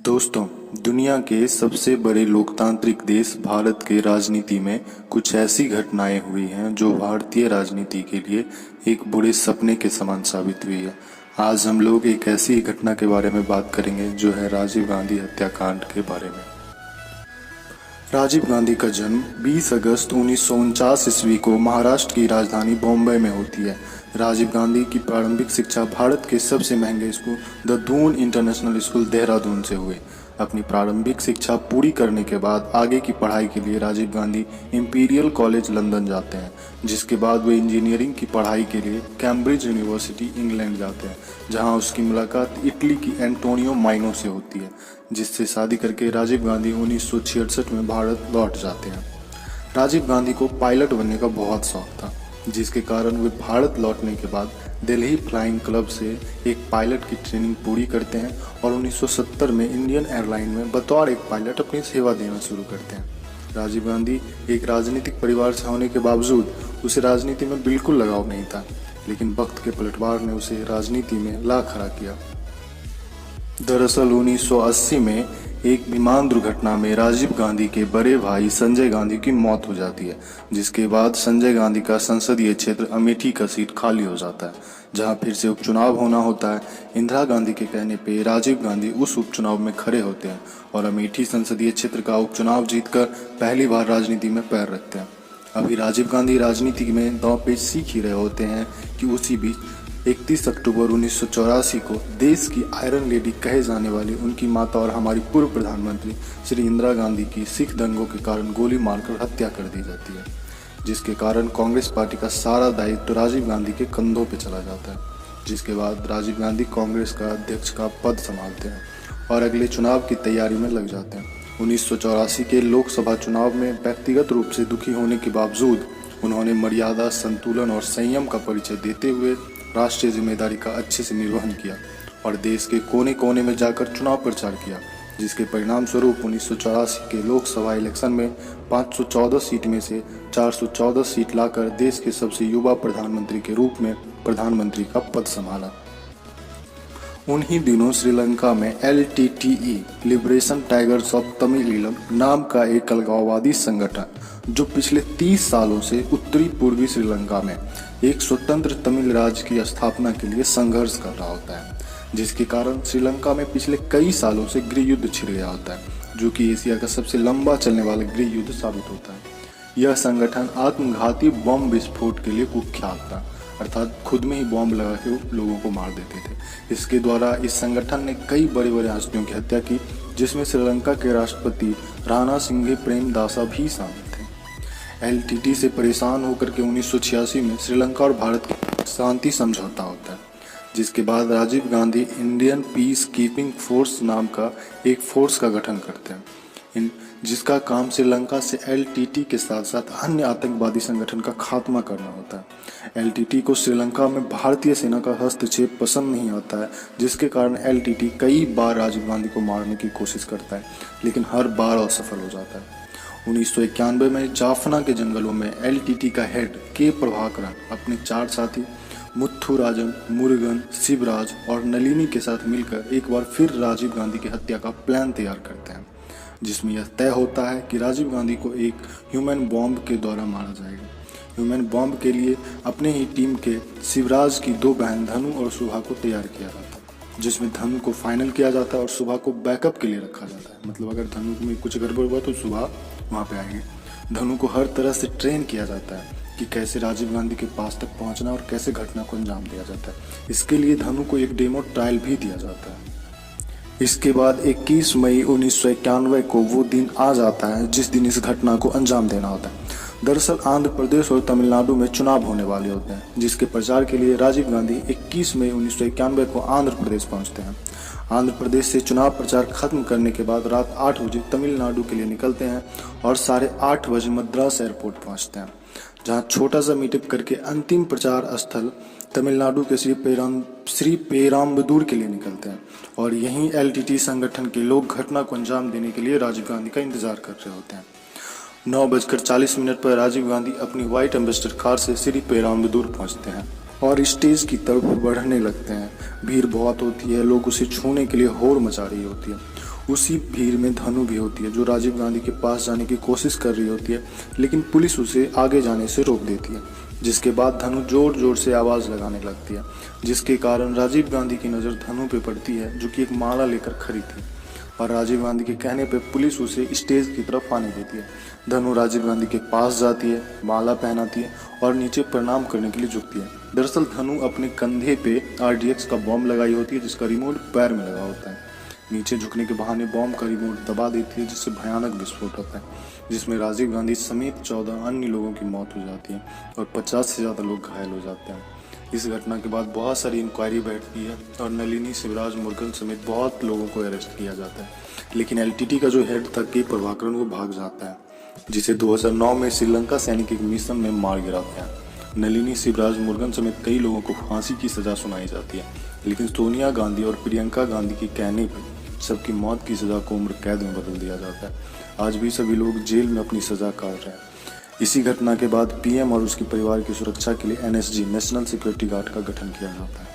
दोस्तों, दुनिया के सबसे बड़े लोकतांत्रिक देश भारत के राजनीति में कुछ ऐसी घटनाएं हुई हैं जो भारतीय राजनीति के लिए एक बुरे सपने के समान साबित हुई है। आज हम लोग एक ऐसी ही घटना के बारे में बात करेंगे जो है राजीव गांधी हत्याकांड के बारे में। राजीव गांधी का जन्म 20 अगस्त 1949 ईस्वी को महाराष्ट्र की राजधानी बॉम्बे में होती है। राजीव गांधी की प्रारंभिक शिक्षा भारत के सबसे महंगे school the Doon international school Dehradun से हुई। अपनी प्रारंभिक शिक्षा पूरी करने के बाद आगे की पढ़ाई के लिए Rajiv Gandhi Imperial College London जाते हैं, जिसके बाद वे इंजीनियरिंग की पढ़ाई के लिए कैम्ब्रिज यूनिवर्सिटी इंग्लैंड जाते हैं, जहां उसकी मुलाकात इटली की एंटोनियो माइनो से होती है, जिससे शादी करके राजीव गांधी 1966 में भारत लौट जाते हैं। राजीव गांधी को पायलट बनने का बहुत शौक था, जिसके कारण वे भारत लौटने के बाद दिल्ली फ्लाइंग क्लब से एक पायलट की ट्रेनिंग पूरी करते हैं और 1970 में इंडियन एयरलाइन में बतौर एक पायलट अपनी सेवा देना शुरू करते हैं। राजीव गांधी एक राजनीतिक परिवार से होने के बावजूद उसे राजनीति में बिल्कुल लगाव नहीं था, लेकिन वक्त के पलटवार ने उसे राजनीति में ला खड़ा किया। दरअसल 1980 में एक विमान दुर्घटना में राजीव गांधी के बड़े भाई संजय गांधी की मौत हो जाती है, जिसके बाद संजय गांधी का संसदीय क्षेत्र अमेठी का सीट खाली हो जाता है, जहां फिर से उपचुनाव होना होता है। इंदिरा गांधी के कहने पे राजीव गांधी उस उपचुनाव में खड़े होते हैं और अमेठी संसदीय क्षेत्र का उपचुनाव जीतकर पहली बार राजनीति में पैर रखते हैं। अभी राजीव गांधी राजनीति में दांव पेच सीख ही रहे होते हैं कि उसी बीच 31 अक्टूबर 1984 को देश की आयरन लेडी कहे जाने वाली उनकी माता और हमारी पूर्व प्रधानमंत्री श्री इंदिरा गांधी की सिख दंगों के कारण गोली मारकर हत्या कर दी जाती है, जिसके कारण कांग्रेस पार्टी का सारा दायित्व राजीव गांधी के कंधों पर चला जाता है। जिसके बाद राजीव गांधी कांग्रेस का अध्यक्ष का पद संभालते हैं और अगले चुनाव की तैयारी में लग जाते हैं। 1984 के लोकसभा चुनाव में व्यक्तिगत रूप से दुखी होने के बावजूद उन्होंने मर्यादा, संतुलन और संयम का परिचय देते हुए राष्ट्रीय जिम्मेदारी का अच्छे से निर्वहन किया और देश के कोने कोने में जाकर चुनाव प्रचार किया, जिसके परिणाम स्वरूप 1984 के लोकसभा इलेक्शन में 514 सीट में से 414 सीट लाकर देश के सबसे युवा प्रधानमंत्री के रूप में प्रधानमंत्री का पद संभाला। उन्हीं दिनों श्रीलंका में LTTE लिबरेशन टाइगर्स ऑफ तमिलीलम नाम का एक अलगाववादी संगठन, जो पिछले 30 सालों से उत्तरी पूर्वी श्रीलंका में एक स्वतंत्र तमिल राज्य की स्थापना के लिए संघर्ष कर रहा होता है, जिसके कारण श्रीलंका में पिछले कई सालों से गृह युद्ध छिड़ गया होता है, जो कि एशिया का सबसे लंबा चलने वाला गृह युद्ध साबित होता है। यह संगठन आत्मघाती बम विस्फोट के लिए कुख्यात था, अर्थात खुद में ही बॉम्ब लगा के लोगों को मार देते थे। इसके द्वारा इस संगठन ने कई बड़े बड़े हस्तियों की हत्या की, जिसमें श्रीलंका के राष्ट्रपति राणा सिंघे प्रेमदासा भी शामिल थे। LTT से परेशान होकर के 1986 में श्रीलंका और भारत का शांति समझौता होता है, जिसके बाद Rajiv Gandhi Indian Peace Keeping Force नाम का एक फोर्स का गठन करते हैं, जिसका काम श्रीलंका से LTT के साथ साथ अन्य आतंकवादी संगठन का खात्मा करना होता है। LTT को श्रीलंका में भारतीय सेना का हस्तक्षेप पसंद नहीं आता है, जिसके कारण LTT कई बार राजीव गांधी को मारने की कोशिश करता है, लेकिन हर बार असफल हो जाता है। 1991 में जाफना के जंगलों में LTT का हेड के प्रभाकरन अपने 4 साथी मुथुराजन, मुरुगन, शिवराज और नलिनी के साथ मिलकर एक बार फिर राजीव गांधी की हत्या का प्लान तैयार करते हैं, जिसमें यह तय होता है कि राजीव गांधी को एक ह्यूमन बॉम्ब के द्वारा मारा जाएगा। ह्यूमन बॉम्ब के लिए अपने ही टीम के शिवराज की 2 बहन धनु और सुभा को तैयार किया जाता है, जिसमें धनु को फाइनल किया जाता है और सुभा को बैकअप के लिए रखा जाता है। मतलब अगर धनु में कुछ गड़बड़ हुआ तो सुभा वहाँ पे आएगी। धनु को हर तरह से ट्रेन किया जाता है कि कैसे राजीव गांधी के पास तक पहुंचना और कैसे घटना को अंजाम दिया जाता है। इसके लिए धनु को एक डेमो ट्रायल भी दिया जाता है। इसके बाद 21 मई 1991 को वो दिन आ जाता है जिस दिन इस घटना को अंजाम देना होता है। दरअसल आंध्र प्रदेश और तमिलनाडु में चुनाव होने वाले होते हैं, जिसके प्रचार के लिए राजीव गांधी 21 मई 1991 को आंध्र प्रदेश पहुंचते हैं। आंध्र प्रदेश से चुनाव प्रचार खत्म करने के बाद रात 8 बजे तमिलनाडु के लिए निकलते हैं और 8:30 बजे मद्रास एयरपोर्ट पहुंचते हैं, जहां छोटा सा मीटअप करके अंतिम प्रचार स्थल तमिलनाडु के श्री पेराम्बदूर के लिए निकलते हैं और यहीं LTT संगठन के लोग घटना को अंजाम देने के लिए राजीव गांधी का इंतजार कर रहे होते हैं। 9:40 पर राजीव गांधी अपनी व्हाइट एम्बेसडर कार से श्री पेराम्बदूर पहुंचते हैं। और स्टेज की तरफ बढ़ने लगते हैं। भीड़ बहुत होती है, लोग उसे छूने के लिए होड़ मचा रही होती है। उसी भीड़ में धनु भी होती है, जो राजीव गांधी के पास जाने की कोशिश कर रही होती है, लेकिन पुलिस उसे आगे जाने से रोक देती है। जिसके बाद धनु जोर जोर से आवाज़ लगाने लगती है, जिसके कारण राजीव गांधी की नज़र धनु पे पड़ती है, जो कि एक माला लेकर खड़ी थी। और राजीव गांधी के कहने पर पुलिस उसे स्टेज की तरफ आने देती है। धनु राजीव गांधी के पास जाती है, माला पहनाती है और नीचे प्रणाम करने के लिए झुकती है। दरअसल धनु अपने कंधे पे RDX का बॉम्ब लगाई होती है, जिसका रिमोट पैर में लगा होता है। नीचे झुकने के बहाने बॉम्ब का रिमोट दबा देती है, जिससे भयानक विस्फोट होता है, जिसमें राजीव गांधी समेत 14 अन्य लोगों की मौत हो जाती है और 50 से ज़्यादा लोग घायल हो जाते हैं। इस घटना के बाद बहुत सारी इंक्वायरी बैठती है और नलिनी शिवराज मुरुगन समेत बहुत लोगों को अरेस्ट किया जाता है। लेकिन LTT का जो हेड था के प्रभाकरन वो भाग जाता है, जिसे 2009 में श्रीलंका सैनिक एक मिशन में मार गिराता है। नलिनी शिवराज मुरुगन समेत कई लोगों को फांसी की सजा सुनाई जाती है, लेकिन सोनिया गांधी और प्रियंका गांधी के कहने पर सबकी मौत की सजा को उम्र कैद में बदल दिया जाता है। आज भी सभी लोग जेल में अपनी सजा काट रहे हैं। इसी घटना के बाद PM और उसके परिवार की सुरक्षा के लिए NSG नेशनल सिक्योरिटी गार्ड का गठन किया जाता है।